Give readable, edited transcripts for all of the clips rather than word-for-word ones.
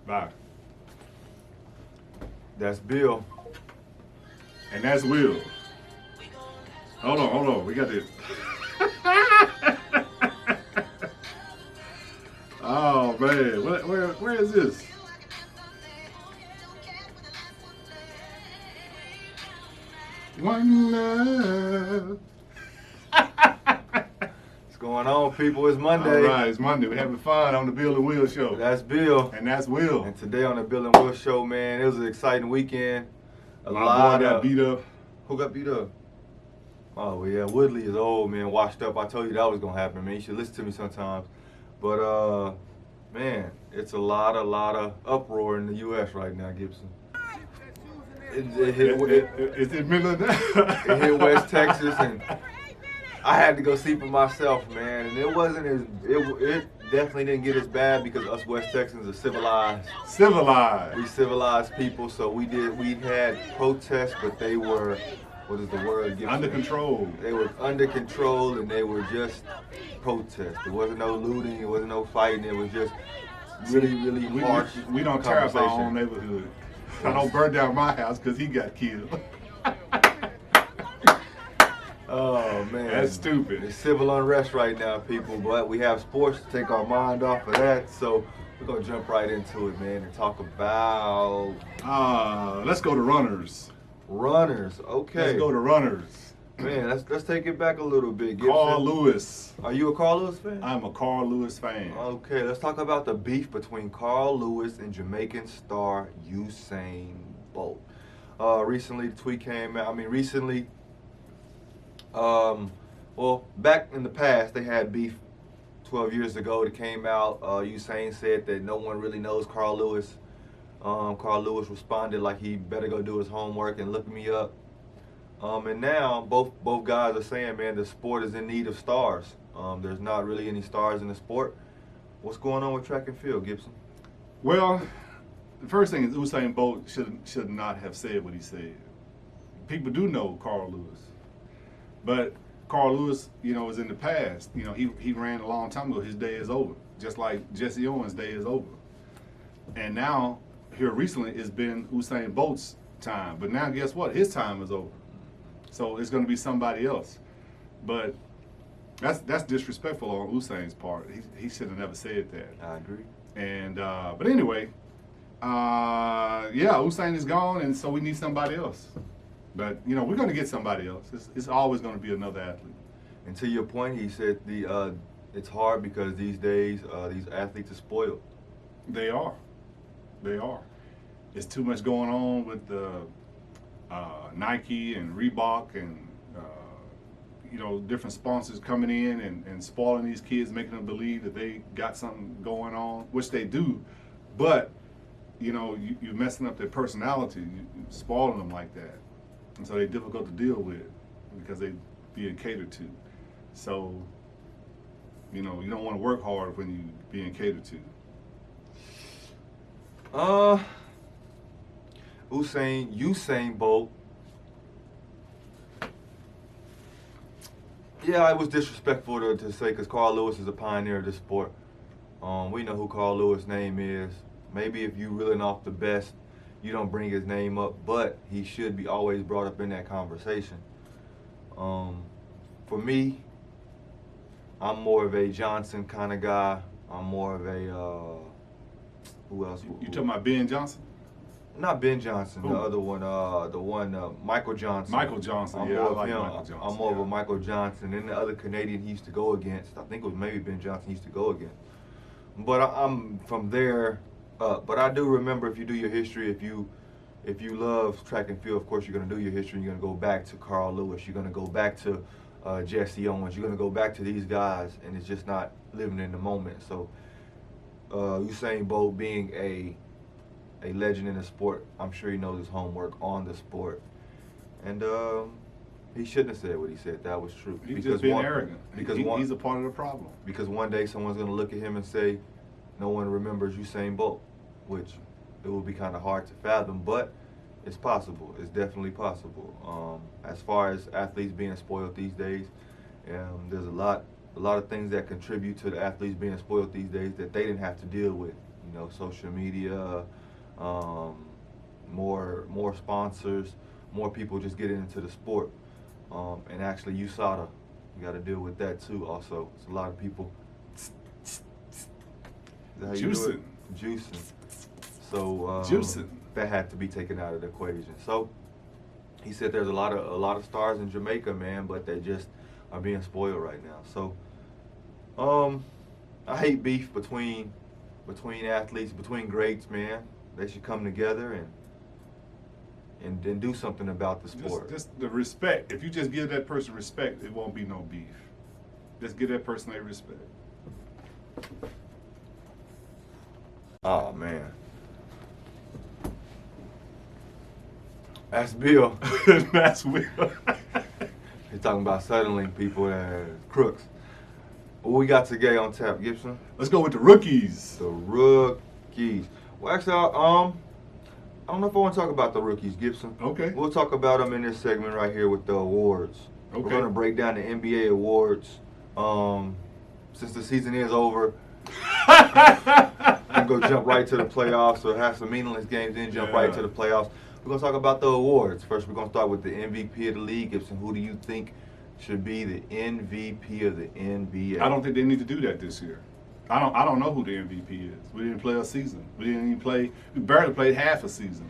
Bye. That's Beal. And that's Will. Hold on. We got this. Oh man, where is this? One love. What's going on, people? It's Monday. All right, it's Monday. We're having fun on the Bill and Will show. That's Beal. And that's Will. And today on the Bill and Will show, man, it was an exciting weekend. My boy got beat up. Who got beat up? Oh, yeah, Woodley is old, man, washed up. I told you that was going to happen, man. You should listen to me sometimes. But, man, it's a lot of uproar in the U.S. right now, Gibson. It's in the middle of that. It hit West Texas, and I had to go see for myself, man. And it wasn't as, it definitely didn't get as bad because us West Texans are civilized. Civilized. We civilized people, so we had protests, but they were, what is the word? Gibson? Under control. They were under control, and they were just protests. There wasn't no looting, there wasn't no fighting. It was just really harsh. We don't tear up our own neighborhood. I don't burn down my house because he got killed. Oh man, that's stupid. It's civil unrest right now, people, but we have sports to take our mind off of that, so we're gonna jump right into it, man, and talk about let's go to runners. Runners, okay. Let's go to runners. Man, let's take it back a little bit. Gibson. Carl Lewis. Are you a Carl Lewis fan? I'm a Carl Lewis fan. Okay, let's talk about the beef between Carl Lewis and Jamaican star Usain Bolt. Recently, the tweet came out. Well, back in the past, they had beef 12 years ago. It came out. Usain said that no one really knows Carl Lewis. Carl Lewis responded like he better go do his homework and look me up. And now both guys are saying, man, the sport is in need of stars. There's not really any stars in the sport. What's going on with track and field, Gibson? Well, the first thing is Usain Bolt should not have said what he said. People do know Carl Lewis. But Carl Lewis, is in the past. He ran a long time ago. His day is over. Just like Jesse Owens' day is over. And now, here recently, it's been Usain Bolt's time. But now, guess what? His time is over. So it's going to be somebody else. But that's disrespectful on Usain's part. He should have never said that. I agree. And but anyway, Usain is gone, and so we need somebody else. But we're going to get somebody else. It's always going to be another athlete. And to your point, he said it's hard because these days these athletes are spoiled. They are. It's too much going on with the Nike and Reebok and different sponsors coming in and spoiling these kids, making them believe that they got something going on, which they do. But you're messing up their personality, you spoiling them like that. And so they're difficult to deal with because they being catered to. So, you don't want to work hard when you being catered to. Usain Bolt. Yeah, it was disrespectful to say because Carl Lewis is a pioneer of this sport. We know who Carl Lewis' name is. Maybe if you reeling off the best, you don't bring his name up, but he should be always brought up in that conversation. For me, I'm more of a Johnson kind of guy. I'm more of a who else? You talking about Ben Johnson? Not Ben Johnson. Who? The other one. Michael Johnson. Michael Johnson. I'm yeah, more I like of him. Michael Johnson. I'm more of a Michael Johnson. And the other Canadian he used to go against, I think it was maybe Ben Johnson he used to go against. But I'm from there. But I do remember, if you do your history, if you love track and field, of course you're going to do your history. You're going to go back to Carl Lewis. You're going to go back to Jesse Owens. You're going to go back to these guys, and it's just not living in the moment. So Usain Bolt being a legend in the sport, I'm sure he knows his homework on the sport. And he shouldn't have said what he said. That was true. He's just being arrogant. He's a part of the problem. Because one day someone's going to look at him and say, no one remembers Usain Bolt, which it will be kind of hard to fathom, but it's possible. It's definitely possible. As far as athletes being spoiled these days, there's a lot of things that contribute to the athletes being spoiled these days that they didn't have to deal with. You know, social media, more sponsors, more people just getting into the sport. And actually, USADA, you got to deal with that too. Also, it's a lot of people Juicing. So Juicing. that had to be taken out of the equation. So he said there's a lot of stars in Jamaica, man, but they just are being spoiled right now. So I hate beef between athletes, between greats, man. They should come together and then do something about the sport. Just the respect. If you just give that person respect, it won't be no beef. Just give that person their respect. Oh man. That's Beal. That's weird. He's talking about settling people as crooks. What we got today on tap, Gibson? Let's go with the rookies. The rookies. Well, actually, I don't know if I want to talk about the rookies, Gibson. Okay. We'll talk about them in this segment right here with the awards. Okay. We're going to break down the NBA awards. Since the season is over, I'm going to jump right to the playoffs. So have some meaningless games, then jump right to the playoffs. We're going to talk about the awards. First, we're going to start with the MVP of the league. Gibson, who do you think should be the MVP of the NBA? I don't think they need to do that this year. I don't know who the MVP is. We didn't play a season. We barely played half a season.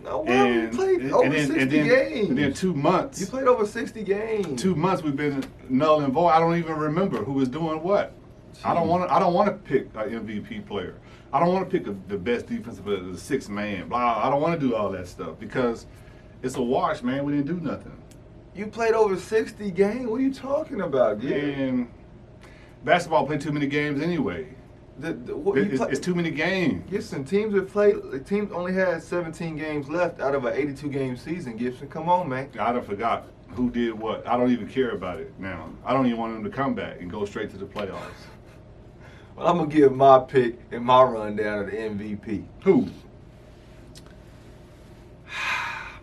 No, well, we played over 60 games. And then 2 months. You played over 60 games. 2 months we've been null and void. I don't even remember who was doing what. Jeez. I don't want to pick an MVP player. I don't want to pick the best defensive player, the sixth man. Blah. I don't want to do all that stuff because it's a wash, man. We didn't do nothing. You played over 60 games. What are you talking about, dude? And basketball played too many games anyway. It's too many games. Gibson, teams only had 17 games left out of an 82-game season. Gibson, come on, man. I done forgot who did what. I don't even care about it now. I don't even want them to come back and go straight to the playoffs. Well, I'm going to give my pick and my rundown of the MVP. Who?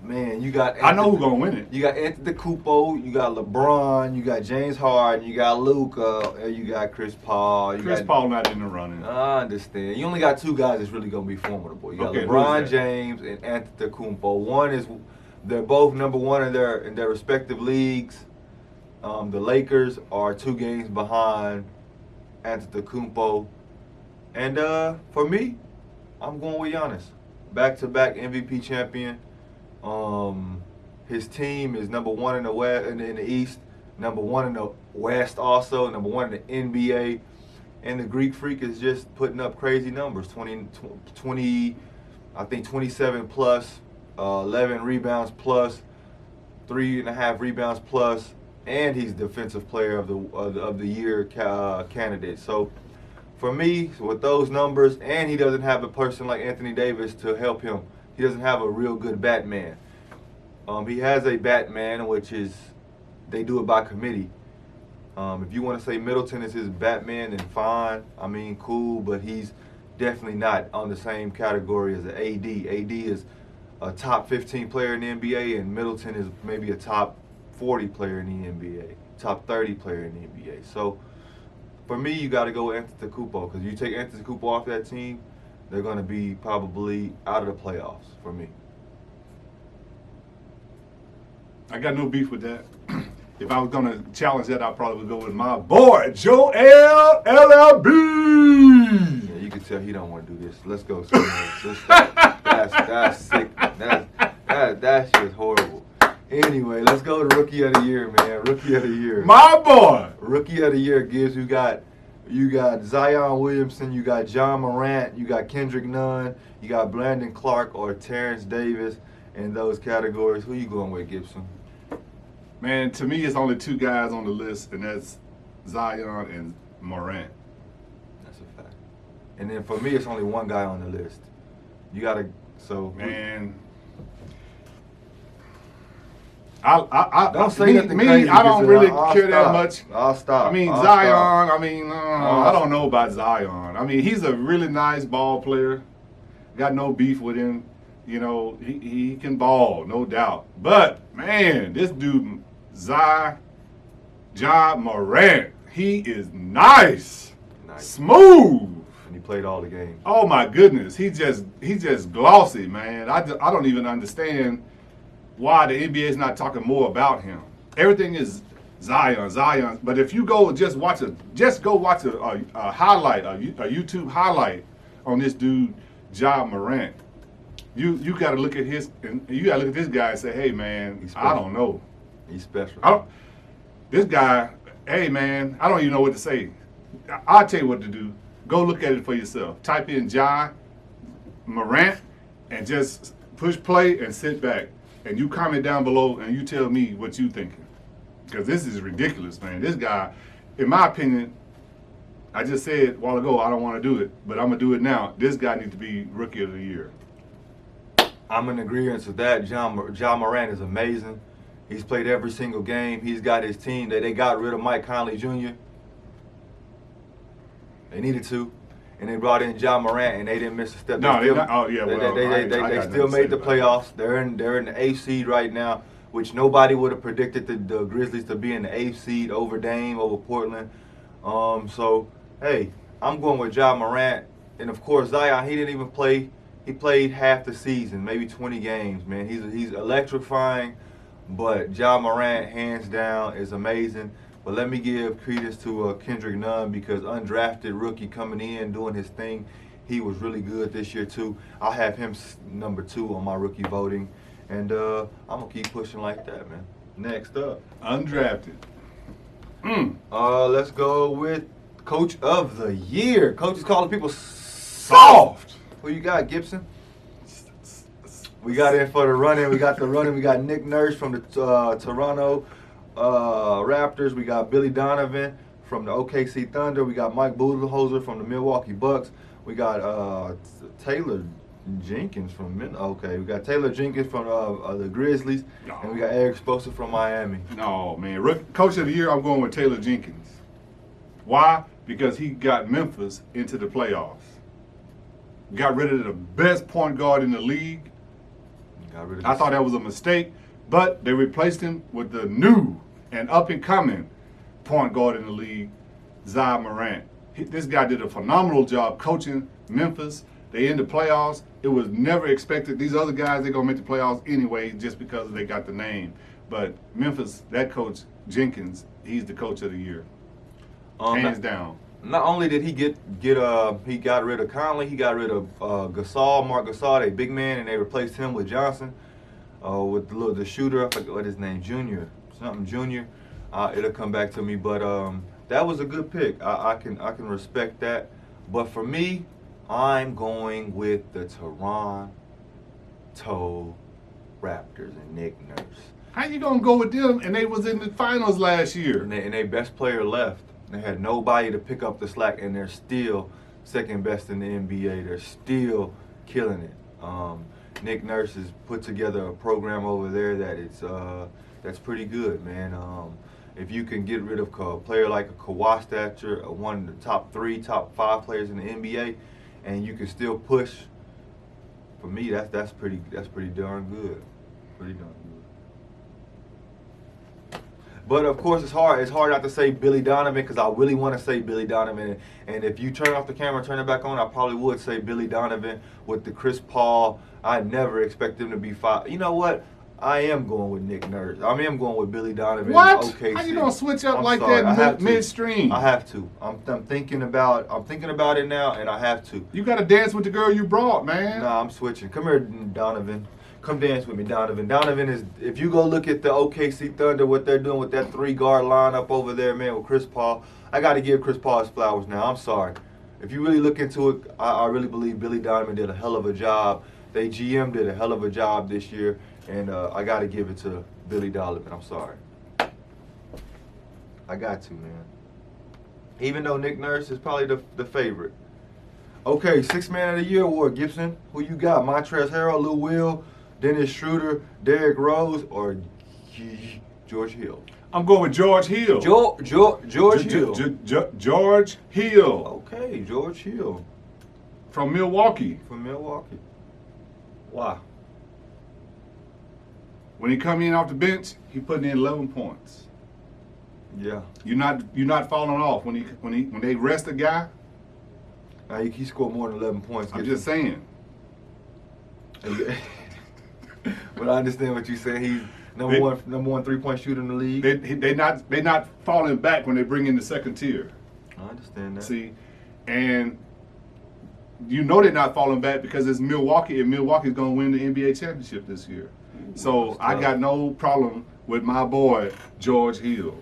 Man, you got... I know who's going to win it. You got Antetokounmpo, you got LeBron, you got James Harden, you got Luka, and you got Chris Paul. Chris Paul not in the running. I understand. You only got two guys that's really going to be formidable. You got Okay, LeBron James and Antetokounmpo. They're both number one in their respective leagues. The Lakers are 2 games behind Antetokounmpo. And for me, I'm going with Giannis. Back-to-back MVP champion. His team is number 1 in the West, in the East, number 1 in the West also, number 1 in the NBA. And the Greek Freak is just putting up crazy numbers, 20 I think 27 plus, 11 rebounds plus, 3.5 rebounds plus, and he's defensive player of the year candidate. So for me, with those numbers, and he doesn't have a person like Anthony Davis to help him. He doesn't have a real good Batman. He has a Batman, which is, they do it by committee. If you want to say Middleton is his Batman, then fine. I mean, cool, but he's definitely not on the same category as an AD. AD is a top 15 player in the NBA, and Middleton is maybe a top 40 player in the NBA, top 30 player in the NBA. So for me, you got to go with Antetokounmpo, because you take Antetokounmpo off that team, they're going to be probably out of the playoffs for me. I got no beef with that. If I was going to challenge that, I probably would go with my boy, Joel LLB. Yeah, you can tell he don't want to do this. Let's go. That's sick. That's just horrible. Anyway, let's go to Rookie of the Year, man. Rookie of the Year. My boy. Rookie of the Year gives you got Zion Williamson, you got John Morant, you got Kendrick Nunn, you got Brandon Clark or Terrence Davis in those categories. Who you going with, Gibson? Man, to me, it's only 2 guys on the list, and that's Zion and Morant. That's a fact. And then for me, it's only 1 guy on the list. You got to, so. Man. I don't say nothing crazy. I don't really I'll care stop. that much. I'll stop. I mean, I'll Zion, stop. I don't know about Zion. I mean, he's a really nice ball player. Got no beef with him. You know, he can ball, no doubt. But, man, this dude, John Morant, he is nice. Smooth. and he played all the games. Oh my goodness, he's just glossy, man. I don't even understand why the NBA is not talking more about him. Everything is Zion. But if you go watch a highlight, a YouTube highlight on this dude, Ja Morant. You got to look at this guy and say, hey man, I don't know. He's special. This guy, hey man, I don't even know what to say. I'll tell you what to do. Go look at it for yourself. Type in Ja Morant and just push play and sit back. And you comment down below and you tell me what you thinking. Because this is ridiculous, man. This guy, in my opinion, I just said a while ago I don't want to do it, but I'm going to do it now. This guy needs to be Rookie of the Year. I'm in agreement with that. Ja Morant is amazing. He's played every single game. He's got his team. They got rid of Mike Conley Jr. They needed to. And they brought in Ja Morant, and they didn't miss a step. No, they still made the playoffs. They're in the 8th seed right now, which nobody would have predicted the Grizzlies to be in the 8th seed over Dame, over Portland. So, hey, I'm going with Ja Morant. And, of course, Zion, he didn't even play. He played half the season, maybe 20 games, man. He's electrifying, but Ja Morant, hands down, is amazing. But let me give credence to Kendrick Nunn because undrafted rookie coming in, doing his thing. He was really good this year, too. I'll have him number 2 on my rookie voting. And I'm going to keep pushing like that, man. Next up. Undrafted. Let's go with Coach of the Year. Coach is calling people soft. Who you got, Gibson? We got in for the running. We got Nick Nurse from the Toronto Raptors. We got Billy Donovan from the OKC Thunder. We got Mike Budenholzer from the Milwaukee Bucks. We got Taylor Jenkins from we got Taylor Jenkins from the Grizzlies, and we got Eric Spoelstra from Miami. No, man. Coach of the Year, I'm going with Taylor Jenkins. Why? Because he got Memphis into the playoffs. Got rid of the best point guard in the league. I thought that was a mistake, but they replaced him with the new and up-and-coming point guard in the league, Ja Morant. This guy did a phenomenal job coaching Memphis. They in the playoffs. It was never expected. These other guys, they're going to make the playoffs anyway just because they got the name. But Memphis, that coach, Jenkins, he's the coach of the year. Hands down. Not only did he he got rid of Conley, he got rid of Marc Gasol, a big man, and they replaced him with Johnson, with the shooter. I forget what his name, Junior. It'll come back to me, but that was a good pick. I can respect that. But for me, I'm going with the Toronto Raptors and Nick Nurse. How you gonna go with them? And they was in the finals last year. And they best player left. They had nobody to pick up the slack, and they're still second best in the NBA. They're still killing it. Nick Nurse has put together a program over there that's pretty good, man. If you can get rid of a player like a Kawhi stature, one of the top 3, top 5 players in the NBA, and you can still push, for me, that's pretty darn good. Pretty darn good. But of course, it's hard. It's hard not to say Billy Donovan because I really want to say Billy Donovan. And if you turn off the camera, turn it back on, I probably would say Billy Donovan with the Chris Paul. I never expect them to be 5. You know what? I am going with Nick Nurse. I am going with Billy Donovan. What? OKC. How you gonna switch up sorry, that midstream? I have to. I'm thinking about it now, and I have to. You gotta dance with the girl you brought, man. Nah, I'm switching. Come here, Donovan. Come dance with me, Donovan. Donovan is, if you go look at the OKC Thunder, what they're doing with that 3-guard lineup over there, man, with Chris Paul, I got to give Chris Paul his flowers now. I'm sorry. If you really look into it, I really believe Billy Donovan did a hell of a job. They GM did a hell of a job this year, and I got to give it to Billy Donovan. I'm sorry. I got to, man. Even though Nick Nurse is probably the favorite. Okay, 6th Man of the Year award, Gibson. Who you got? Montrezl Harrell, Lou Will, Dennis Schroeder, Derrick Rose, or George Hill? I'm going with George Hill. George Hill. George Hill. Okay, George Hill. From Milwaukee. Why? When he come in off the bench, he putting in 11 points. Yeah. You're not falling off when they rest a guy. He scored more than 11 points. I'm just saying. But I understand what you're saying. He's number one 3-point shooter in the league. They not falling back when they bring in the second tier. I understand that. See, and you know they're not falling back because it's Milwaukee, and Milwaukee's going to win the NBA championship this year. So I got no problem with my boy George Hill.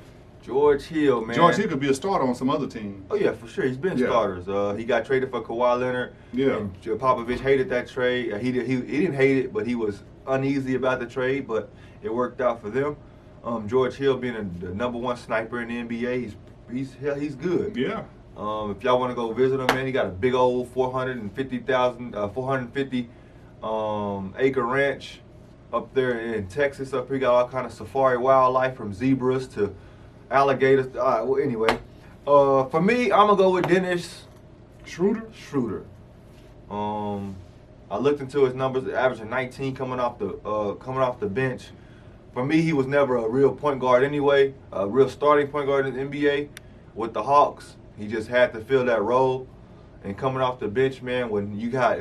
George Hill, man. George Hill could be a starter on some other team. Oh yeah, for sure. He's been starters. He got traded for Kawhi Leonard. Yeah. And Popovich hated that trade. He didn't hate it, but he was uneasy about the trade. But it worked out for them. George Hill being the number one sniper in the NBA, he's good. Yeah. If y'all want to go visit him, man, he got a big old 450 acre ranch up there in Texas. Up here, got all kind of safari wildlife from zebras to alligators. All right, well, anyway, for me, I'm gonna go with Dennis Schroeder. I looked into his numbers, averaging 19 coming off the bench. For me, he was never a real point guard anyway, a real starting point guard in the NBA. With the Hawks, he just had to fill that role. And coming off the bench, man, when we got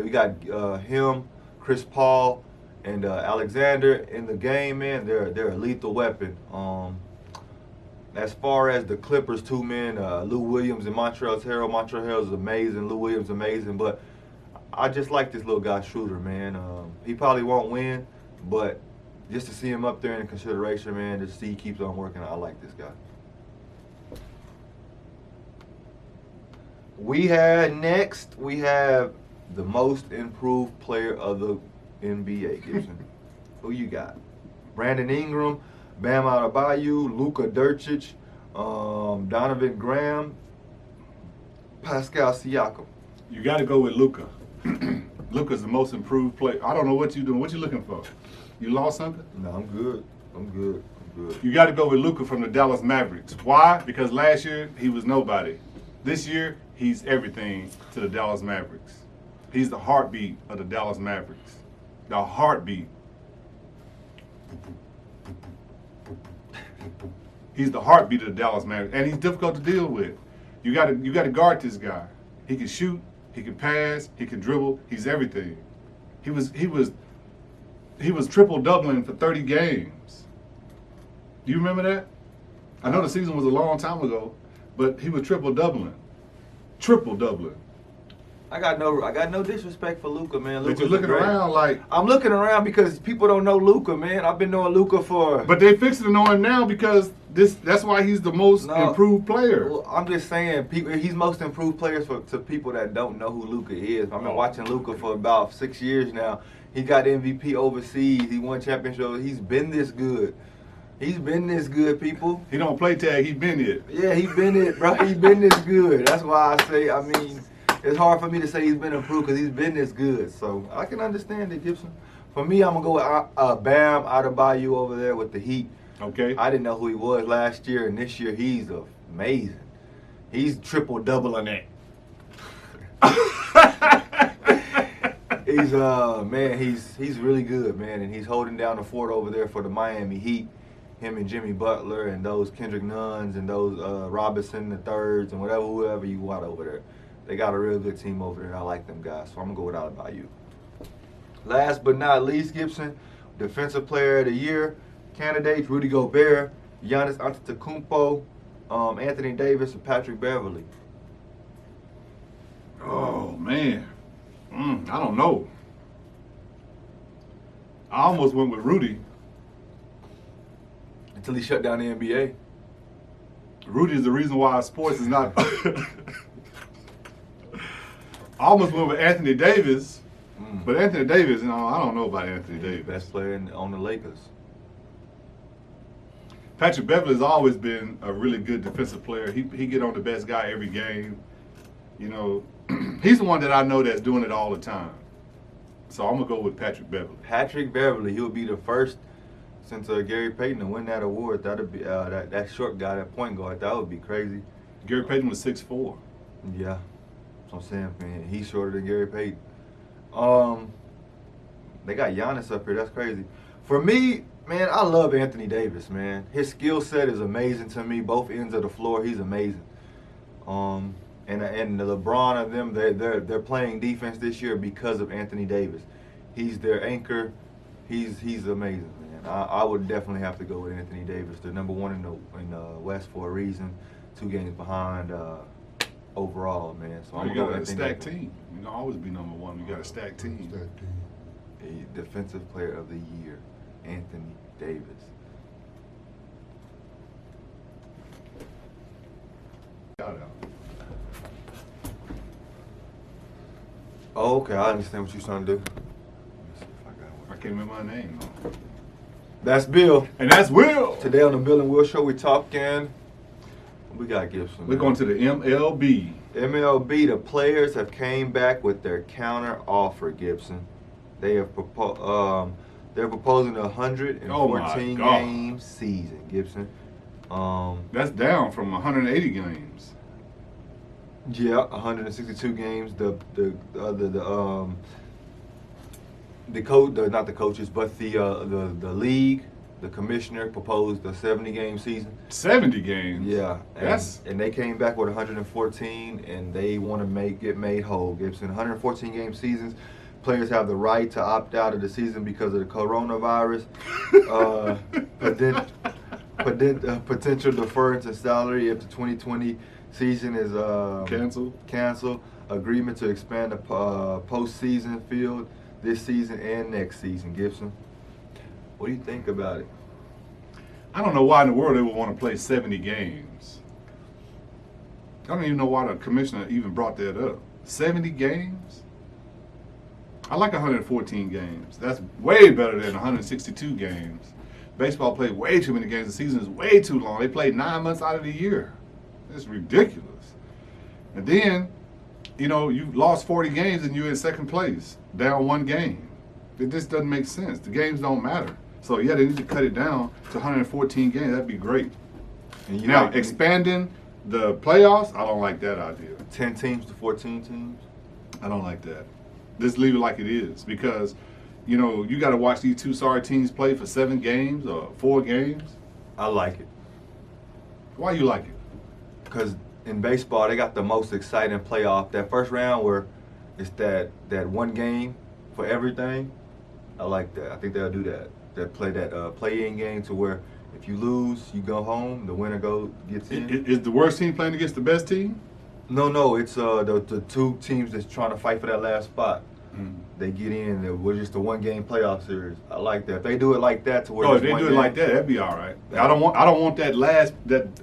him, Chris Paul, and Alexander in the game, man, they're a lethal weapon. As far as the Clippers, two men, Lou Williams and Montrezl Harrell. Montrezl Harrell is amazing. Lou Williams amazing. But I just like this little guy, Schroeder, man. He probably won't win, but just to see him up there in consideration, man, to see he keeps on working, I like this guy. We have the most improved player of the NBA, Gibson. Who you got? Brandon Ingram, Bam Adebayo, Luka Doncic, Donovan Graham, Pascal Siakam. You got to go with Luka. Luka's the most improved player. I don't know what you're doing. What you looking for? You lost something? No, I'm good. You got to go with Luka from the Dallas Mavericks. Why? Because last year he was nobody. This year he's everything to the Dallas Mavericks. He's the heartbeat of the Dallas Mavericks. The heartbeat. He's the heartbeat of the Dallas Mavericks, and he's difficult to deal with. You got to guard this guy. He can shoot, he can pass, he can dribble. He's everything. He was triple doubling for 30 games. Do you remember that? I know the season was a long time ago, but he was triple doubling. I got no disrespect for Luka, man. But you're looking around like I'm looking around because people don't know Luka, man. I've been knowing Luka for. But they fixing to know him now because that's why he's the most improved player. Well, I'm just saying, he's most improved player to people that don't know who Luka is. I've been watching Luka for about 6 years now. He got MVP overseas. He won championship. He's been this good. People. He don't play tag. He been it. Yeah, he been it, bro. He been this good. That's why I say. I mean, it's hard for me to say he's been improved because he's been this good. So I can understand it, Gibson. For me, I'm gonna go with Bam Adebayo over there with the Heat. Okay. I didn't know who he was last year, and this year he's amazing. He's triple doubling it. He's really good, man, and he's holding down the fort over there for the Miami Heat. Him and Jimmy Butler and those Kendrick Nunns and those Robinson the thirds and whoever you want over there. They got a real good team over there. I like them guys, so I'm gonna go with Adebayo. Last but not least, Gibson, Defensive Player of the Year candidates: Rudy Gobert, Giannis Antetokounmpo, Anthony Davis, and Patrick Beverly. Oh man, I don't know. I almost went with Rudy. Until he shut down the NBA. Rudy is the reason why sports is not. I almost went with Anthony Davis, but Anthony Davis, I don't know about Anthony Davis. Best player on the Lakers. Patrick Beverly has always been a really good defensive player. He get on the best guy every game. You know, he's the one that I know that's doing it all the time. So I'm gonna go with Patrick Beverly. Patrick Beverly, he'll be the first since Gary Payton to win that award. That'd be that short guy, that point guard. That would be crazy. Gary Payton was 6'4". Yeah, that's what I'm saying, man. He's shorter than Gary Payton. They got Giannis up here. That's crazy. For me, man, I love Anthony Davis, man. His skill set is amazing to me. Both ends of the floor, he's amazing. And the LeBron of them, they're playing defense this year because of Anthony Davis. He's their anchor. He's amazing, man. I would definitely have to go with Anthony Davis. They're number one in the West for a reason. 2 games behind overall, man. So I'm you going got to a stacked team. You can always be number one. You got a stacked team. A defensive player of the year, Anthony Davis. Shoutout. Oh, okay. I understand what you're trying to do. Let me see if I got one. I can't remember my name. That's Beal. And that's Will. Today on the Bill and Will Show, we're talking. We got Gibson. We're going to the MLB. MLB. The players have came back with their counter offer. Gibson. They have they're proposing a 114 game season. Gibson. That's down from 180 games. Yeah, 162 games. The not the coaches, but the league, the commissioner proposed a 70 game season. 70 games. Yeah, That's and they came back with 114, and they want to get made whole. Gibson, 114 game seasons. Players have the right to opt out of the season because of the coronavirus. Potential deference in salary if the 2020 season is cancel. Agreement to expand the postseason field this season and next season. Gibson, what do you think about it? I don't know why in the world they would want to play 70 games. I don't even know why the commissioner even brought that up. 70 games? I like 114 games. That's way better than 162 games. Baseball played way too many games. The season is way too long. They played 9 months out of the year. It's ridiculous. And then, you lost 40 games and you're in second place, down 1 game. It just doesn't make sense. The games don't matter. So, yeah, they need to cut it down to 114 games. That'd be great. And Now, expanding the playoffs, I don't like that idea. 10 teams to 14 teams? I don't like that. Just leave it like it is because, you got to watch these 2 sorry teams play for 7 games or 4 games. I like it. Why you like it? Because in baseball, they got the most exciting playoff. That first round where it's that 1 game for everything. I like that. I think they'll do that. They'll play that play-in game to where if you lose, you go home. The winner gets in. Is the worst team playing against the best team? No. It's the 2 teams that's trying to fight for that last spot. They get in. We're just a 1 game playoff series. I like that. If they do it like that to where if they do it like that, that'd be all right. I don't want that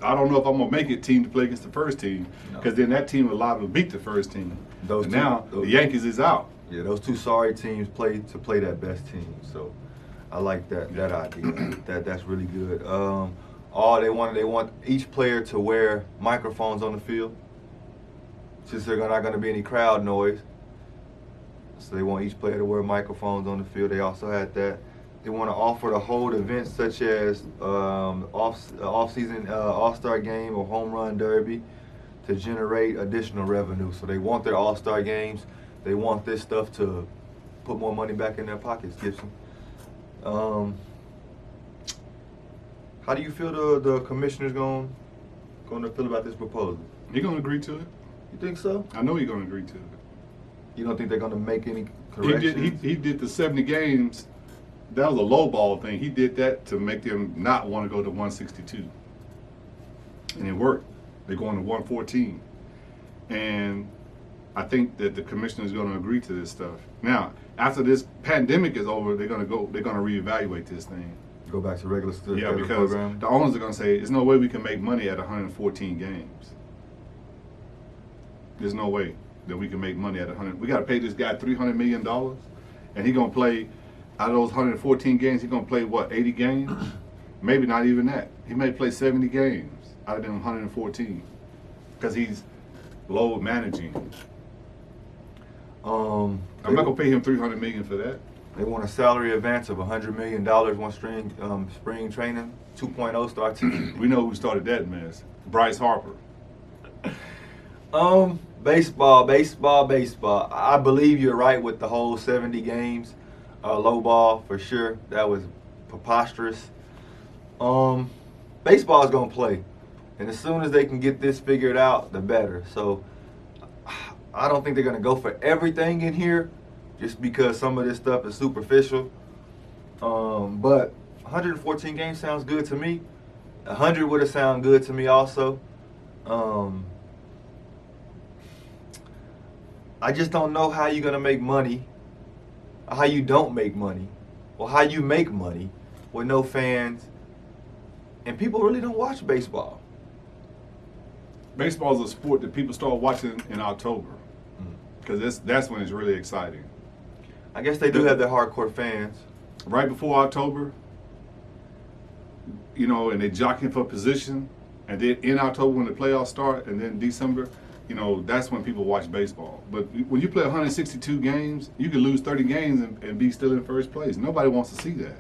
I don't know if I'm gonna make it team to play against the first team because then that team will liable to beat the first team. The Yankees is out. Yeah, those 2 sorry teams play that best team. So I like that idea. That's really good. They want each player to wear microphones on the field since there's not going to be any crowd noise. So they want each player to wear microphones on the field. They also had that. They want to offer to hold events such as off-season All-Star Game or Home Run Derby to generate additional revenue. So they want their All-Star Games. They want this stuff to put more money back in their pockets, Gibson. How do you feel the commissioner's going to feel about this proposal? He gonna agree to it. You think so? I know he's gonna agree to it. You don't think they're gonna make any corrections? He did the 70 games. That was a low ball thing. He did that to make them not want to go to 162, and it worked. They're going to 114, and I think that the commissioner is going to agree to this stuff. Now, after this pandemic is over, they're going to reevaluate this thing. Go back to regular because program. The owners are going to say, there's no way we can make money at 114 games. There's no way that we can make money at 100. We got to pay this guy $300 million, and he's going to play, out of those 114 games, he's going to play, 80 games? Maybe not even that. He may play 70 games out of them 114 because he's load managing. I'm not going to pay him $300 million for that. They want a salary advance of $100 million once spring training 2.0 starts. We know who started that mess. Bryce Harper. Baseball. I believe you're right with the whole 70 games. Low ball for sure. That was preposterous. Baseball is going to play. And as soon as they can get this figured out, the better. So I don't think they're going to go for everything in here just because some of this stuff is superficial. But 114 games sounds good to me. 100 would have sounded good to me also. I just don't know how you're going to make money, or how you don't make money, or how you make money with no fans. And people really don't watch baseball. Baseball is a sport that people start watching in October because that's when it's really exciting. I guess they do have their hardcore fans. Right before October, you know, and they jockeying for position, and then in October when the playoffs start, and then December, you know, that's when people watch baseball. But when you play 162 games, you can lose 30 games and be still in first place. Nobody wants to see that.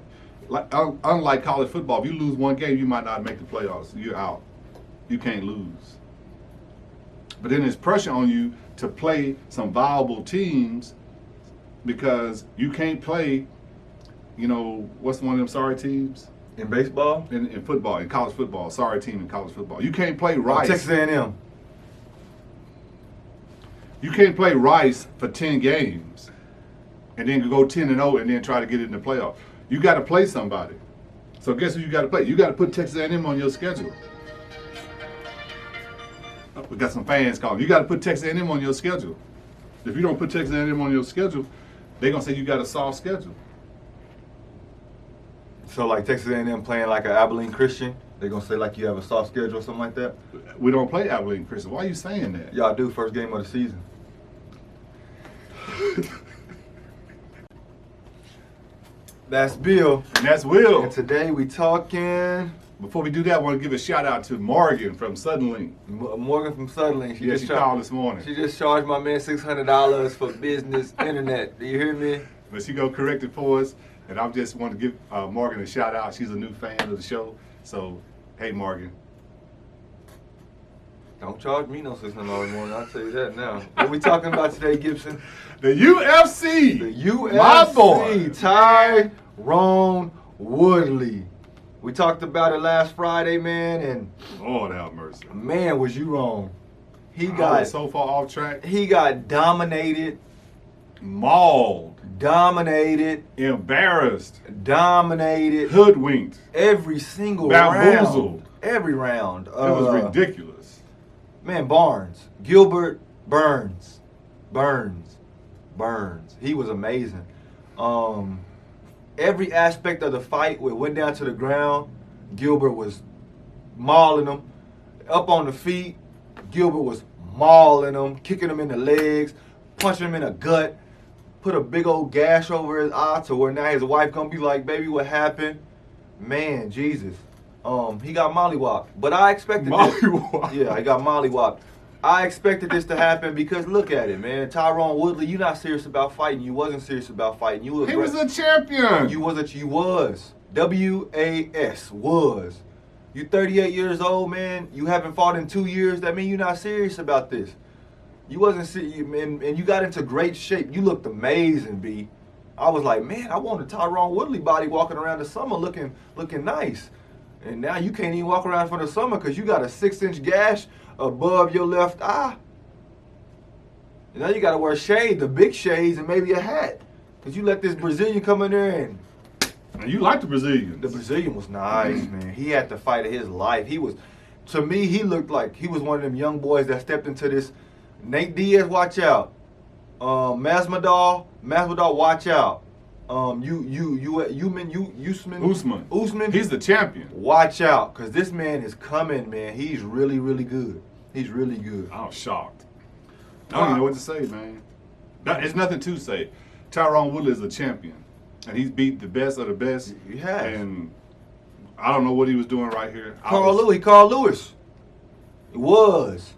Like unlike college football, if you lose one game, you might not make the playoffs. You're out. You can't lose. But then there's pressure on you to play some viable teams because you can't play, you know, what's one of them sorry teams? In baseball? In football, in college football. Sorry team in college football. You can't play Rice. Texas A&M. You can't play Rice for 10 games and then go 10-0 and then try to get it in the playoff. You got to play somebody. So guess who you got to play? You got to put Texas A&M on your schedule. We got some fans calling. You got to put Texas A&M on your schedule. If you don't put Texas A&M on your schedule, they're going to say you got a soft schedule. So like Texas A&M playing like an Abilene Christian, they're going to say like you have a soft schedule or something like that? We don't play Abilene Christian. Why are you saying that? Y'all do first game of the season. That's Beal. And that's Will. And today we talking. Before we do that, I want to give a shout out to Morgan from Suddenlink. Morgan from Suddenlink. She called this morning. She just charged my man $600 for business internet. Do you hear me? But she go correct it for us. And I just want to give Morgan a shout out. She's a new fan of the show. So, hey, Morgan. Don't charge me no $600 more. I'll tell you that now. What we talking about today, Gibson? The UFC. The UFC. My boy. Tyrone Woodley. We talked about it last Friday, man, and Lord have mercy. Man, was you wrong. I was so far off track. He got dominated. Mauled. Dominated. Embarrassed. Dominated. Hoodwinked. Every single bamboozled. round. Every round. It was ridiculous. Man, Gilbert Burns. He was amazing. Every aspect of the fight, when it went down to the ground, Gilbert was mauling him. Up on the feet, Gilbert was mauling him, kicking him in the legs, punching him in the gut, put a big old gash over his eye to where now his wife gonna be like, baby, what happened? Man, Jesus. He got mollywopped. But I expected Mollywopped? Yeah, he got mollywopped. I expected this to happen because look at it, man. Tyrone Woodley, you're not serious about fighting. You wasn't serious about fighting. He was a champion. You was. W-A-S, was. You 38 years old, man. You haven't fought in 2 years. That means you're not serious about this. You wasn't serious, and you got into great shape. You looked amazing, B. I was like, man, I want a Tyrone Woodley body walking around the summer looking nice. And now you can't even walk around for the summer because you got a 6-inch gash above your left eye. And now you got to wear shades, the big shades, and maybe a hat. Because you let this Brazilian come in there and you like the Brazilians. The Brazilian was nice, man. He had the fight of his life. To me, he looked like he was one of them young boys that stepped into this. Nate Diaz, watch out. Masvidal, watch out. Usman. He's the champion. Watch out, because this man is coming, man. He's really, really good. He's really good. I'm shocked. I don't even know what to say, man. There's nothing to say. Tyrone Woodley is a champion, and he's beat the best of the best. He has. And I don't know what he was doing right here. Carl Lewis. It was.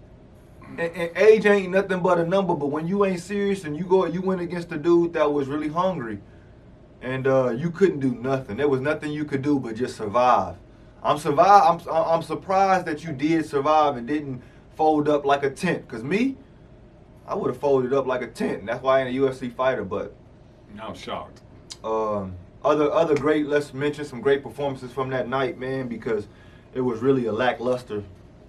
And age ain't nothing but a number, but when you ain't serious and you went against a dude that was really hungry, and you couldn't do nothing. There was nothing you could do but just survive. I'm surprised that you did survive and didn't fold up like a tent. Cause me, I would have folded up like a tent. And that's why I ain't a UFC fighter. But I'm shocked. Other great. Let's mention some great performances from that night, man, because it was really a lackluster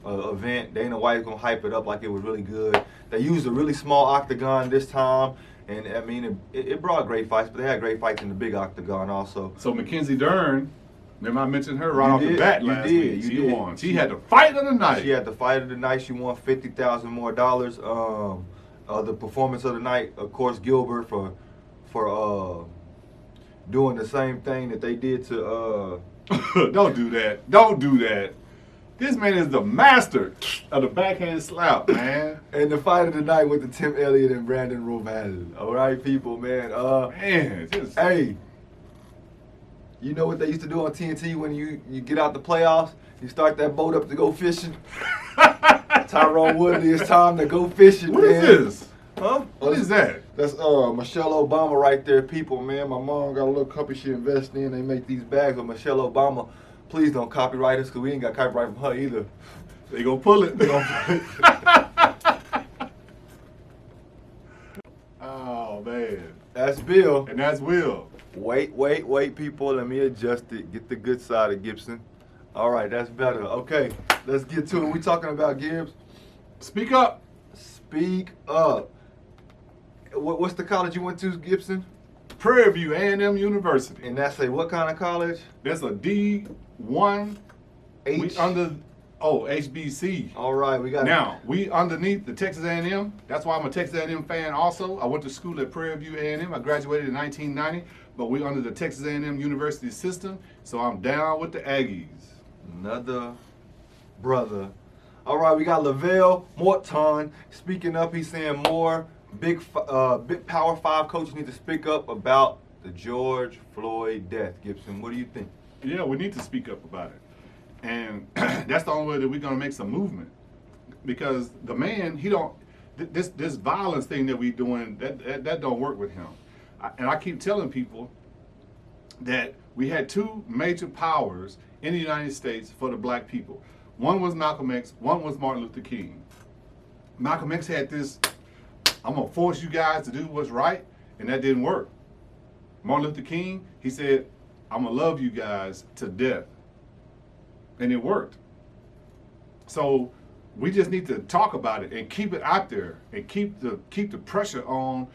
event. Dana White's gonna hype it up like it was really good. They used a really small octagon this time, and I mean it brought great fights, but they had great fights in the big octagon also. So Mackenzie Dern, remember I mentioned her right off the bat last week. She won. She had the fight of the night. She had the fight of the night. She won $50,000 more. The performance of the night, of course, Gilbert for doing the same thing that they did to. Don't do that. Don't do that. This man is the master of the backhand slap, man. And the fight of the night with the Tim Elliott and Brandon Roval. All right, people, man. Hey, you know what they used to do on TNT when you get out the playoffs? You start that boat up to go fishing. Tyrone Woodley, it's time to go fishing, What man. is this? Huh? What is that? That's Michelle Obama right there, people, man. My mom got a little company she invests in. They make these bags with Michelle Obama. Please don't copyright us because we ain't got copyright from her either. They gonna pull it. Oh, man. That's Beal. And that's Will. Wait, people. Let me adjust it. Get the good side of Gibson. All right, that's better. Okay, let's get to it. We talking about Gibbs. Speak up. Speak up. What's the college you went to, Gibson? Prairie View A&M University. And that's what kind of college? That's a D1. We under HBC. All right, we got Now, we underneath the Texas A&M. That's why I'm a Texas A&M fan also. I went to school at Prairie View A&M. I graduated in 1990, but we under the Texas A&M University system, so I'm down with the Aggies. Another brother. All right, we got Lavelle Morton speaking up. He's saying more big Power 5 coaches need to speak up about the George Floyd death. Gibson, what do you think? Yeah, we need to speak up about it. And that's the only way that we're going to make some movement. Because the man, this violence thing that we doing, that don't work with him. And I keep telling people that we had two major powers in the United States for the black people. One was Malcolm X, one was Martin Luther King. Malcolm X had this, I'm going to force you guys to do what's right, and that didn't work. Martin Luther King, he said, I'm going to love you guys to death. And it worked. So we just need to talk about it and keep it out there and keep the pressure on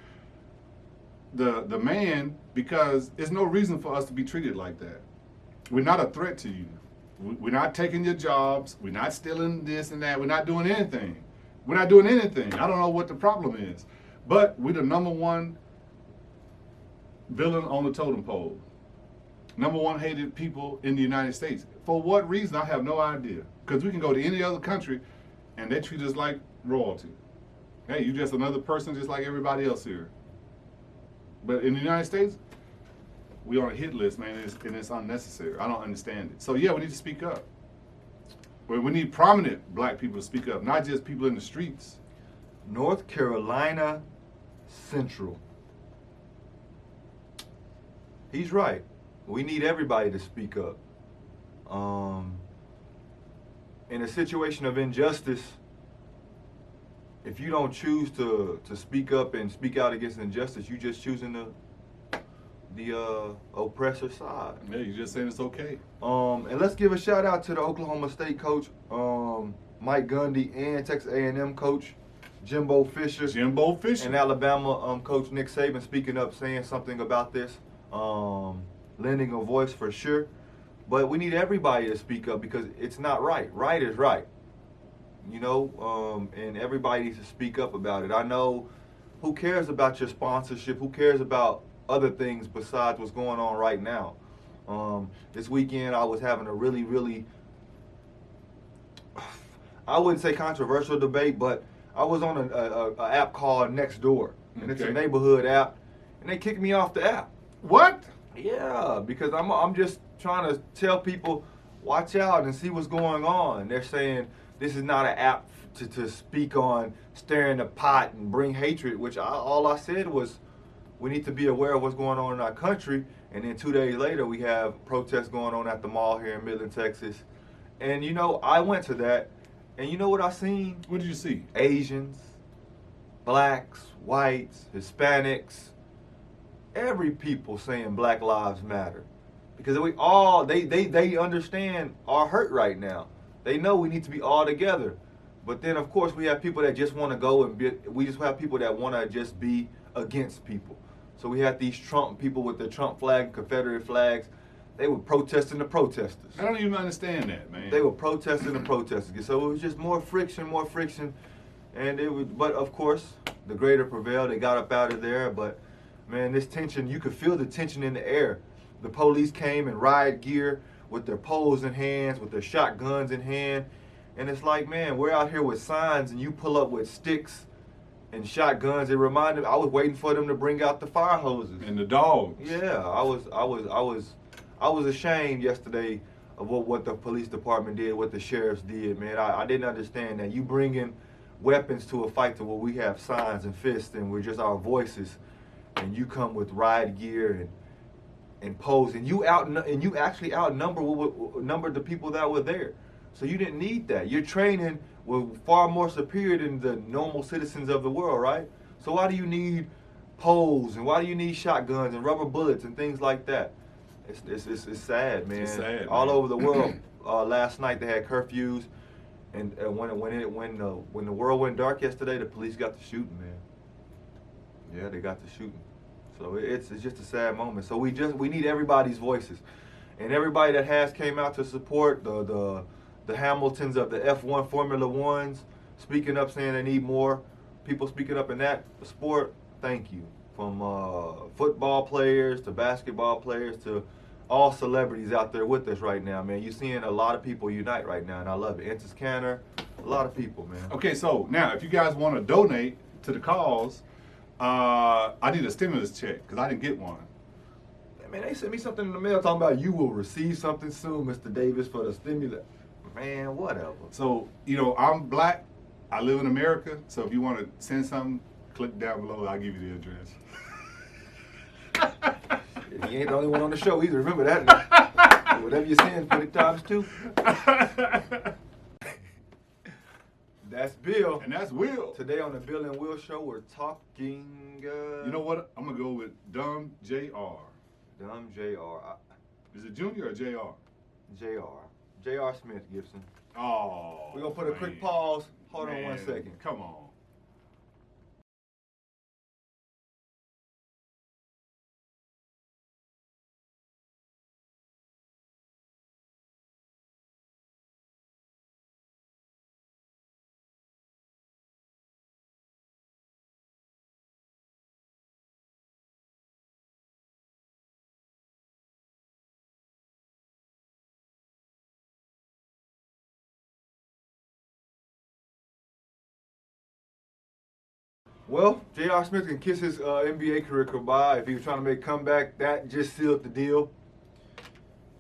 the man, because there's no reason for us to be treated like that. We're not a threat to you. We're not taking your jobs. We're not stealing this and that. We're not doing anything. We're not doing anything. I don't know what the problem is. But we're the number one villain on the totem pole. Number one hated people in the United States. For what reason, I have no idea. Because we can go to any other country and they treat us like royalty. Hey, you're just another person just like everybody else here. But in the United States, we're on a hit list, man, and it's unnecessary. I don't understand it. So yeah, we need to speak up. We need prominent black people to speak up, not just people in the streets. North Carolina Central. He's right. We need everybody to speak up. In a situation of injustice, if you don't choose to speak up and speak out against injustice, you just choosing the oppressor side. Yeah, you're just saying it's okay. And let's give a shout out to the Oklahoma State coach, Mike Gundy, and Texas A&M coach, Jimbo Fisher. And Alabama coach Nick Saban speaking up, saying something about this, lending a voice for sure. But we need everybody to speak up because it's not right. Right is right. You know, and everybody needs to speak up about it. I know, who cares about your sponsorship? Who cares about other things besides what's going on right now? This weekend I was having a really, I wouldn't say controversial debate, but I was on an app called Nextdoor, and it's a neighborhood app, and they kicked me off the app. What? Yeah, because I'm just trying to tell people, watch out and see what's going on. They're saying this is not an app to speak on stirring the pot and bring hatred, which all I said was we need to be aware of what's going on in our country. And then 2 days later, we have protests going on at the mall here in Midland, Texas. And, you know, I went to that, and you know what I seen? What did you see? Asians, blacks, whites, Hispanics, every people saying Black Lives Matter. Because we all, they understand our hurt right now. They know we need to be all together. But then, of course, we have people that just want to go and we just have people that want to just be against people. So we have these Trump people with the Trump flag, Confederate flags. They were protesting the protesters. I don't even understand that, man. They were protesting the protesters. So it was just more friction. And it was, but of course, the greater prevailed. They got up out of there. But man, this tension, you could feel the tension in the air. The police came in riot gear with their poles in hands, with their shotguns in hand. And it's like, man, we're out here with signs and you pull up with sticks and shotguns. It reminded me, I was waiting for them to bring out the fire hoses. And the dogs. Yeah, I was ashamed yesterday of what the police department did, what the sheriffs did, man. I didn't understand that. You bring in weapons to a fight to where we have signs and fists and we're just our voices, and you come with riot gear and pose, and you actually outnumbered the people that were there. So you didn't need that. Your training was far more superior than the normal citizens of the world, right? So why do you need poles and why do you need shotguns and rubber bullets and things like that? It's sad, man. It's sad, all man. over the world. Last night they had curfews, and when the world went dark yesterday, the police got to shooting, man. Yeah, they got to shooting. So it's just a sad moment. So we need everybody's voices, and everybody that has came out to support the Hamiltons of the F1 Formula Ones, speaking up, saying they need more people speaking up in that sport. Thank you. From football players to basketball players to all celebrities out there with us right now, man. You're seeing a lot of people unite right now, and I love it. Entis Canner, a lot of people, man. Okay, so now if you guys want to donate to the cause, I need a stimulus check because I didn't get one. Man, they sent me something in the mail talking about you will receive something soon, Mr. Davis, for the stimulus. Man, whatever. So, I'm black. I live in America. So if you want to send something, click down below. I'll give you the address. He ain't the only one on the show either. Remember that now. Whatever you send, put it times 2. That's Bill. And that's Will. Today on the Bill and Will Show, we're talking... You know what? I'm going to go with Dumb JR. Dumb JR. Is it Junior or JR? J.R. Smith, Gibson. Oh. We're going to put a quick pause. Hold on 1 second. Come on. Well, J.R. Smith can kiss his NBA career goodbye. If he was trying to make a comeback, that just sealed the deal.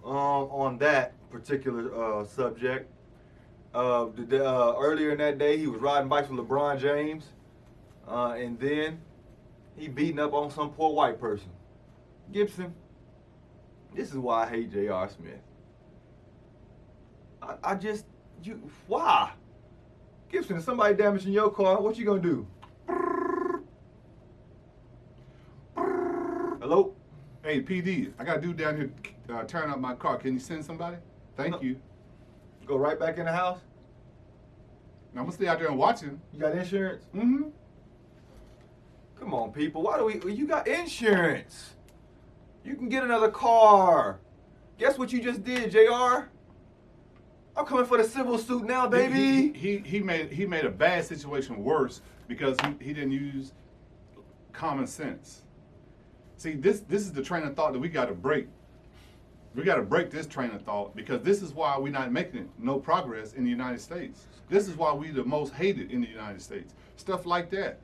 On that particular subject, earlier in that day, he was riding bikes with LeBron James, and then he beating up on some poor white person. Gibson, this is why I hate J.R. Smith. Why? Gibson, if somebody damaging your car, what you gonna do? Hello? Hey, PD, I got a dude down here tearing up my car. Can you send somebody? Thank you. Go right back in the house? Now, I'm going to stay out there and watch him. You got insurance? Mm-hmm. Come on, people. You got insurance. You can get another car. Guess what you just did, JR? I'm coming for the civil suit now, baby. He made a bad situation worse because he didn't use common sense. See, this is the train of thought that we got to break. We got to break this train of thought because this is why we're not making no progress in the United States. This is why we're the most hated in the United States. Stuff like that.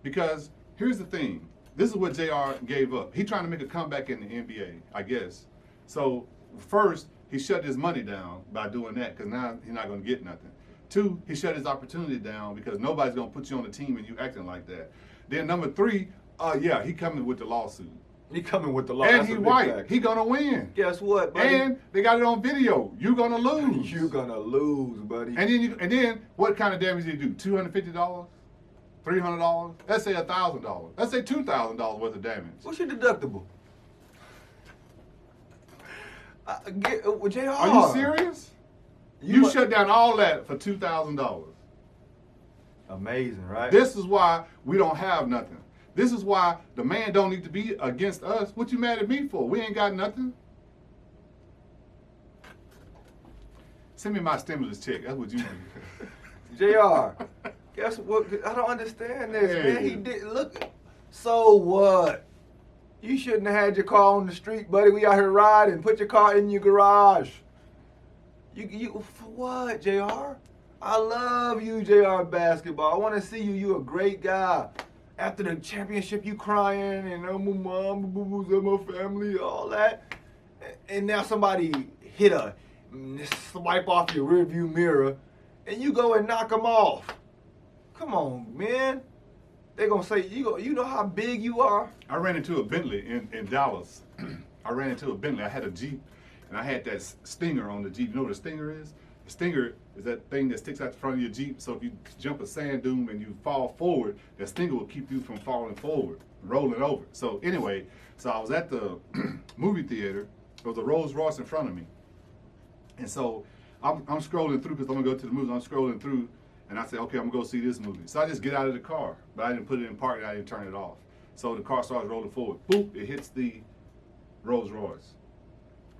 Because here's the thing. This is what JR gave up. He trying to make a comeback in the NBA, I guess. So first, he shut his money down by doing that because now he's not going to get nothing. 2, he shut his opportunity down because nobody's going to put you on the team and you acting like that. Then number 3, he coming with the lawsuit. He coming with the lawsuit. And he white. He going to win. Guess what, buddy? And they got it on video. You're going to lose. You're going to lose, buddy. And then what kind of damage did you do? $250? $300? Let's say $1,000. Let's say $2,000 worth of damage. What's your deductible? JR. Are you serious? You shut down all that for $2,000. Amazing, right? This is why we don't have nothing. This is why the man don't need to be against us. What you mad at me for? We ain't got nothing. Send me my stimulus check. That's what you do. JR, guess what? I don't understand this, Hey. man. He did look. So what? You shouldn't have had your car on the street, buddy. We out here riding. Put your car in your garage. You for what, JR? I love you, JR Basketball. I want to see you. You're a great guy. After the championship, you crying and oh, my mom, boo-boos at my family, all that. And now somebody hit a swipe off your rearview mirror, and you go and knock them off. Come on, man. They're gonna say you know how big you are. I ran into a Bentley in Dallas. I ran into a Bentley. I had a Jeep, and I had that stinger on the Jeep. You know what a stinger is? The stinger is that thing that sticks out the front of your Jeep. So if you jump a sand dune and you fall forward, that stinger will keep you from falling forward, rolling over. So anyway, so I was at the movie theater. There was a Rolls Royce in front of me. And so I'm scrolling through because I'm going to go to the movies. I'm scrolling through, and I said, okay, I'm going to go see this movie. So I just get out of the car, but I didn't put it in park and I didn't turn it off. So the car starts rolling forward. Boop, it hits the Rolls Royce.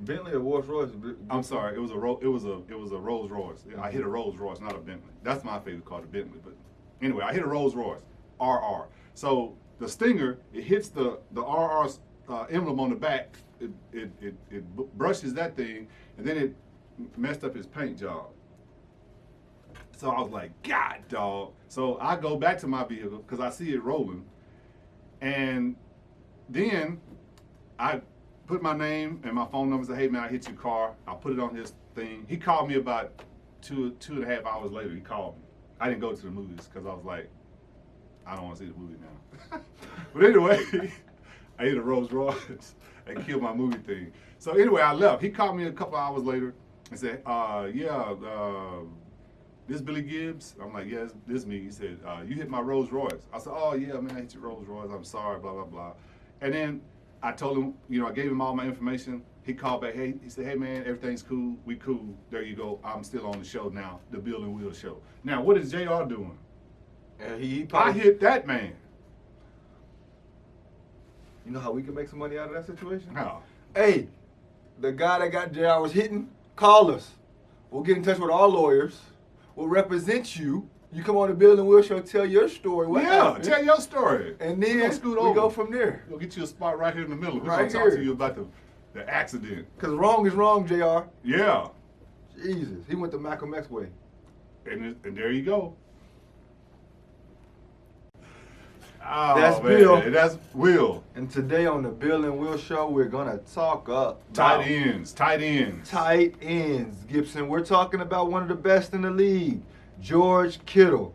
Bentley or Rolls Royce? I'm sorry, it was a Rolls Royce. I hit a Rolls Royce, not a Bentley. That's my favorite car, the Bentley. But anyway, I hit a Rolls Royce, RR. So the stinger, it hits the RR emblem on the back. It brushes that thing, and then it messed up his paint job. So I was like, God, dog. So I go back to my vehicle because I see it rolling, and then I put my name and my phone number. Say, hey man, I hit your car. I put it on his thing. He called me about two and a half hours later. He called me. I didn't go to the movies because I was like, I don't want to see the movie now. But anyway, I hit a Rolls Royce and killed my movie thing. So anyway, I left. He called me a couple hours later and said, this Billy Gibbs? I'm like, yeah, this me. He said, you hit my Rolls Royce. I said, oh yeah, man, I hit your Rolls Royce. I'm sorry, blah, blah, blah. And then I told him, I gave him all my information. He called back, he said, hey man, everything's cool. We cool. There you go. I'm still on the show now, the Beal and Will show. Now, what is JR doing? He I hit that man. You know how we can make some money out of that situation? How? Hey, the guy that got JR was hitting, call us. We'll get in touch with our lawyers. We'll represent you. You come on the Beal and Will show, tell your story. What happened? Tell your story. And then we go from there. We'll get you a spot right here in the middle. We're Right going to talk here. to you about the accident. Because wrong is wrong, JR. Yeah. Jesus. He went the Malcolm X way. And there you go. Oh, That's man. Beal. That's Will. And today on the Beal and Will show, we're going to talk up Tight ends. Tight ends. Gibson. We're talking about one of the best in the league, George Kittle.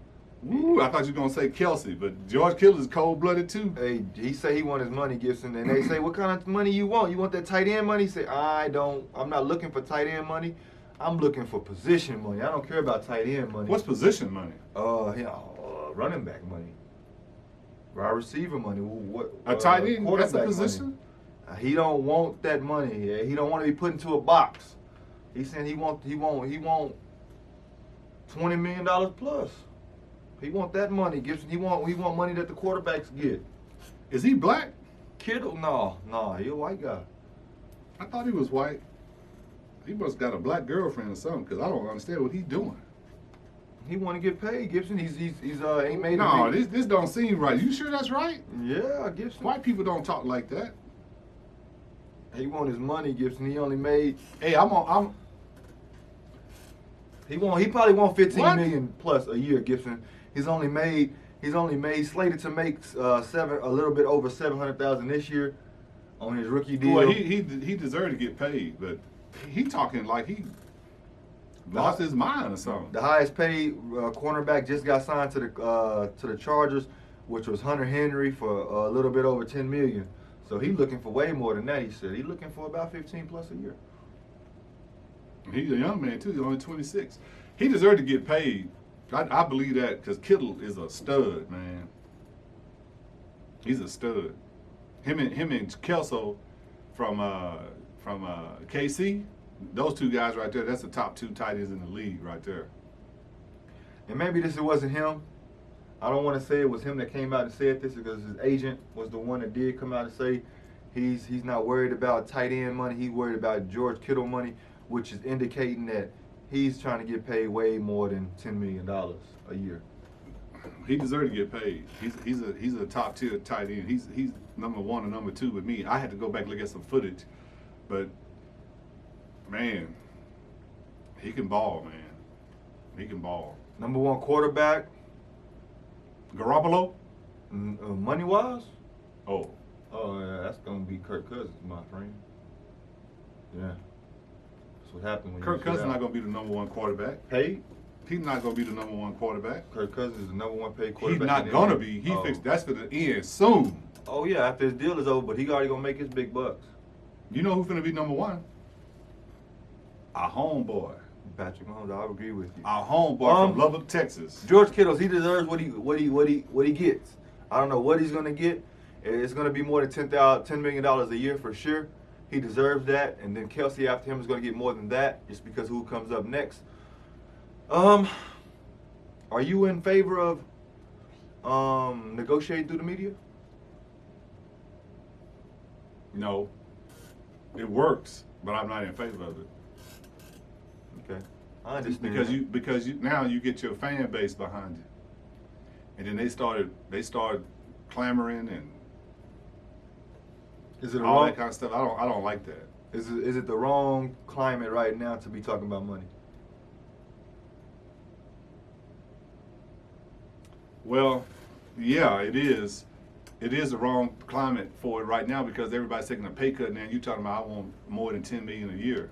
Ooh, I thought you were going to say Kelsey, but George Kittle is cold-blooded too. Hey, he say he want his money, Gibson, and they say, what kind of money you want? You want that tight end money? He say, I'm not looking for tight end money. I'm looking for position money. I don't care about tight end money. What's position money? Running back money. Wide receiver money. What? A tight end, that's a quarterback position? money. He don't want that money. He don't want to be put into a box. He's saying he want $20 million plus. He want that money, Gibson. He want money that the quarterbacks get. Is he black? Kittle, no, he a white guy. I thought he was white. He must got a black girlfriend or something, because I don't understand what he's doing. He want to get paid, Gibson. He's ain't made. No, this don't seem right. You sure that's right? Yeah, Gibson. White people don't talk like that. He want his money, Gibson. He only made. Hey, He probably want 15 What? million plus a year, Gibson. He's only made slated to make a little bit over 700,000 this year on his rookie deal. Well, he deserved to get paid, but he talking like he lost his mind or something. The highest paid cornerback just got signed to the Chargers, which was Hunter Henry for a little bit over 10 million. So he's looking for way more than that. He said he's looking for about 15 plus a year. He's a young man too. He's only 26. He deserved to get paid. I believe that because Kittle is a stud, man. He's a stud. Him and Kelso from KC. those two guys right there, that's the top 2 tight ends in the league right there. And maybe this wasn't him. I don't want to say it was him that came out and said this because his agent was the one that did come out and say he's not worried about tight end money. He's worried about George Kittle money, which is indicating that he's trying to get paid way more than $10 million a year. He deserves to get paid. He's a top tier tight end. He's number 1 or number 2 with me. I had to go back and look at some footage, but man, he can ball, man. He can ball. Number 1 quarterback. Garoppolo? Money wise? Oh, yeah, that's gonna be Kirk Cousins, my friend. Yeah, that's what happened when Kirk Cousins not gonna be the number 1 quarterback. paid. He's not gonna be the number 1 quarterback. Kirk Cousins is the number 1 paid He's quarterback. not gonna be. He fixed that's for the end soon. Oh yeah, after his deal is over, but he already gonna make his big bucks. You know who's gonna be number 1? Our homeboy. Patrick Mahomes, I agree with you. Our homeboy from Lubbock, Texas. George Kittle, he deserves what he gets. I don't know what he's gonna get. It's gonna be more than $10 million a year for sure. He deserves that, and then Kelsey after him is gonna get more than that, just because who comes up next. Are you in favor of negotiating through the media? No, it works, but I'm not in favor of it. Okay, I understand. Because you now you get your fan base behind you, and then they started clamoring and Is it all that kind of stuff. I don't like that. Is it the wrong climate right now to be talking about money? Well, yeah, it is. It is the wrong climate for it right now because everybody's taking a pay cut now. You talking about I want more than $10 million a year.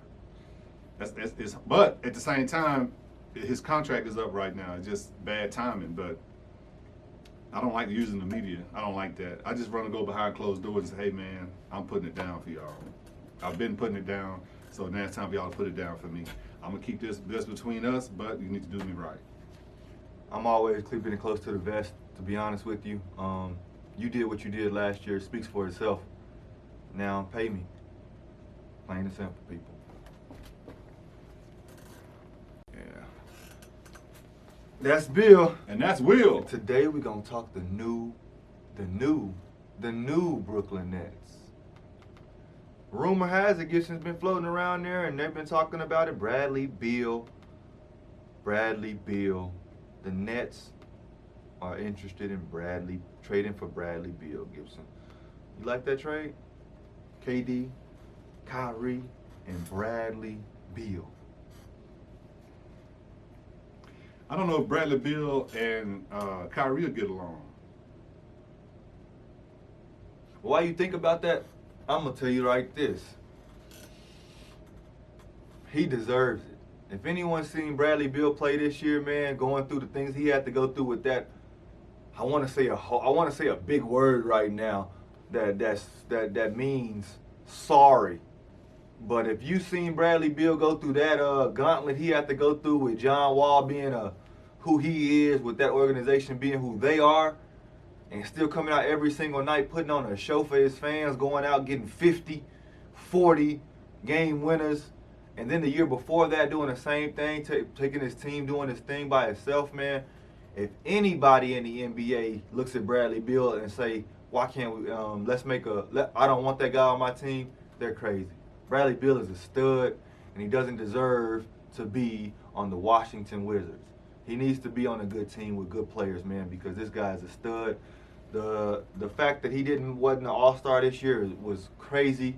But at the same time, his contract is up right now. It's just bad timing. But I don't like using the media. I don't like that. I just want to go behind closed doors and say, hey man, I'm putting it down for y'all. I've been putting it down, so now it's time for y'all to put it down for me. I'm gonna keep this between us, but you need to do me right. I'm always keeping it close to the vest, to be honest with you. You did what you did last year. It speaks for itself. Now, pay me. Plain and simple, people. Yeah. That's Bill. And that's Will. Today we're gonna talk the new Brooklyn Nets. Rumor has it Gibson's been floating around there, and they've been talking about it. Bradley Beal. The Nets are interested in trading for Bradley Beal, Gibson. You like that trade? KD, Kyrie, and Bradley Beal. I don't know if Bradley Beal and Kyrie will get along. Why you think about that? I'm gonna tell you like this. He deserves it. If anyone's seen Bradley Beal play this year, man, going through the things he had to go through with that, I want to say a big word right now that means sorry. But if you seen Bradley Beal go through that gauntlet he had to go through with John Wall being who he is, with that organization being who they are, and still coming out every single night, putting on a show for his fans, going out getting 50, 40 game winners, and then the year before that doing the same thing, taking his team, doing his thing by himself, man. If anybody in the NBA looks at Bradley Beal and say, why can't we, I don't want that guy on my team, they're crazy. Bradley Beal is a stud, and he doesn't deserve to be on the Washington Wizards. He needs to be on a good team with good players, man, because this guy is a stud. The fact that he wasn't an all-star this year was crazy.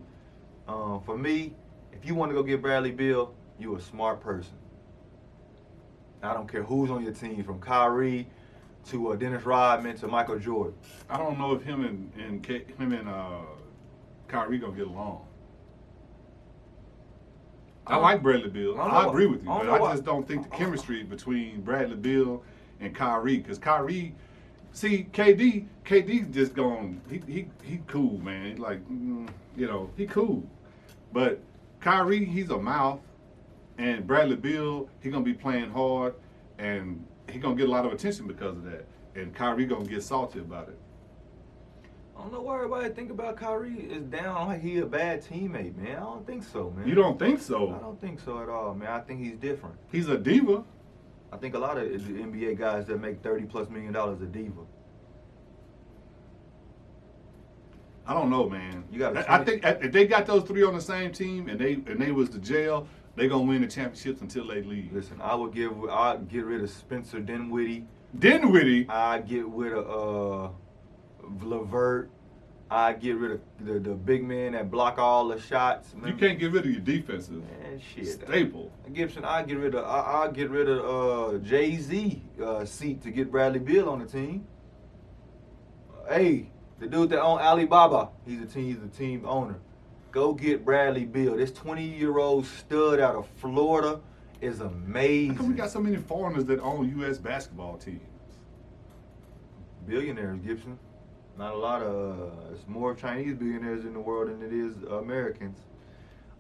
For me, if you want to go get Bradley Beal, you're a smart person. I don't care who's on your team, from Kyrie to Dennis Rodman to Michael Jordan. I don't know if him and Kyrie gonna get along. I like Bradley Beal. I agree with you, but I just don't think the chemistry between Bradley Beal and Kyrie, because Kyrie, see, KD just going, he cool, man. Like, he cool. But Kyrie, he's a mouth, and Bradley Beal, he gonna be playing hard, and he gonna get a lot of attention because of that. And Kyrie gonna get salty about it. I don't know why everybody think about Kyrie is down like he a bad teammate, man. I don't think so, man. You don't think I so? don't think so at all, man. I think he's different. He's a diva. I think a lot of the NBA guys that make $30+ million are diva. I don't know, man. You gotta I think if they got those three on the same team and they was to jail, they gonna win the championships until they leave. Listen, I'd get rid of Spencer Dinwiddie. I'd get rid of LeVert. I'd get rid of the big man that block all the shots. You can't get rid of your defensive staple. Gibson, I'd get rid of Jay-Z seat to get Bradley Beal on the team. Hey, the dude that owned Alibaba, he's the team owner. Go get Bradley Beal. This 20-year-old stud out of Florida is amazing. How come we got so many foreigners that own U.S. basketball teams? Billionaires, Gibson. Not a lot of. It's more Chinese billionaires in the world than it is Americans.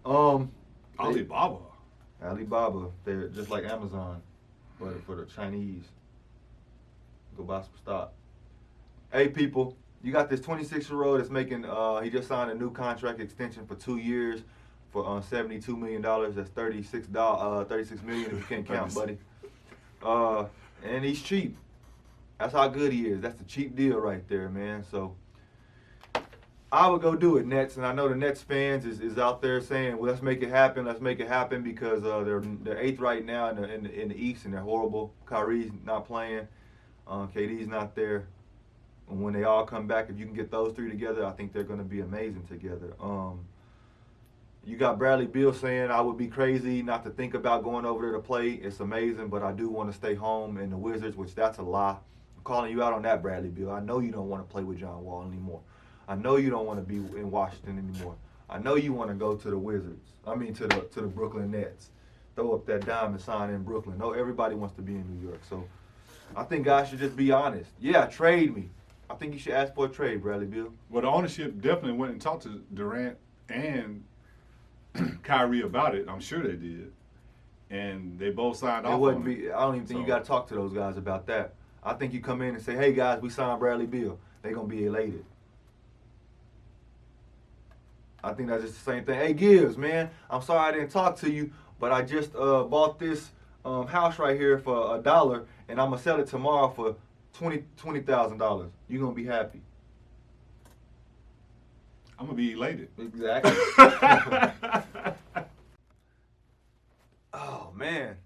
Alibaba. They're just like Amazon, but for the Chinese. Go buy some stock. Hey, people, you got this 26-year-old that's making. He just signed a new contract extension for 2 years for $72 million. That's $36 million if you can't count, buddy. And he's cheap. That's how good he is. That's a cheap deal right there, man. So I would go do it, Nets. And I know the Nets fans is out there saying, well, let's make it happen. Let's make it happen because they're 8th right now in the East, and they're horrible. Kyrie's not playing. KD's not there. And when they all come back, if you can get those three together, I think they're going to be amazing together. You got Bradley Beal saying, I would be crazy not to think about going over there to play. It's amazing, but I do want to stay home in the Wizards, which that's a lie. I'm calling you out on that, Bradley Beal. I know you don't want to play with John Wall anymore. I know you don't want to be in Washington anymore. I know you want to go to the Wizards. I mean, to the Brooklyn Nets. Throw up that dime and sign in Brooklyn. No, everybody wants to be in New York. So I think guys should just be honest. Yeah, trade me. I think you should ask for a trade, Bradley Beal. Well, the ownership definitely went and talked to Durant and Kyrie about it. I'm sure they did. And they both signed off on it. I don't even think you got to talk to those guys about that. I think you come in and say, hey, guys, we signed Bradley Beal. They're going to be elated. I think that's just the same thing. Hey, Gibbs, man, I'm sorry I didn't talk to you, but I just bought this house right here for $1, and I'm going to sell it tomorrow for $20,000. You're going to be happy. I'm going to be elated. Exactly. Oh, man.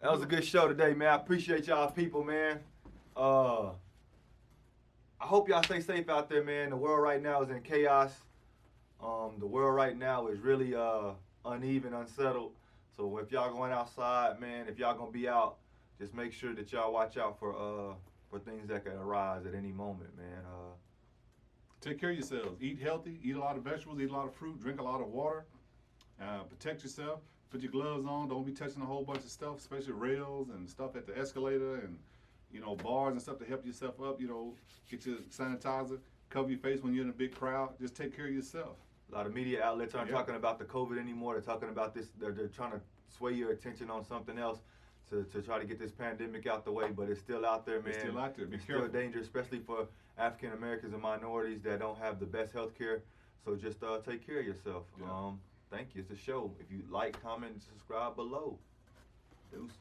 That was a good show today, man. I appreciate y'all people, man. I hope y'all stay safe out there, man. The world right now is in chaos. The world right now is really uneven, unsettled. So if y'all going outside, man, if y'all going to be out, just make sure that y'all watch out for things that could arise at any moment, man. Take care of yourselves. Eat healthy. Eat a lot of vegetables. Eat a lot of fruit. Drink a lot of water. Protect yourself. Put your gloves on. Don't be touching a whole bunch of stuff, especially rails and stuff at the escalator and, bars and stuff to help yourself up. Get your sanitizer. Cover your face when you're in a big crowd. Just take care of yourself. A lot of media outlets aren't talking about the COVID anymore. They're talking about this. They're trying to sway your attention on something else to try to get this pandemic out the way, but it's still out there, man. It's still out there. Be it's careful. Still dangerous, especially for African Americans and minorities that don't have the best health care. So just take care of yourself. Yeah. Thank you. It's a show. If you like, comment, and subscribe below. Deuces.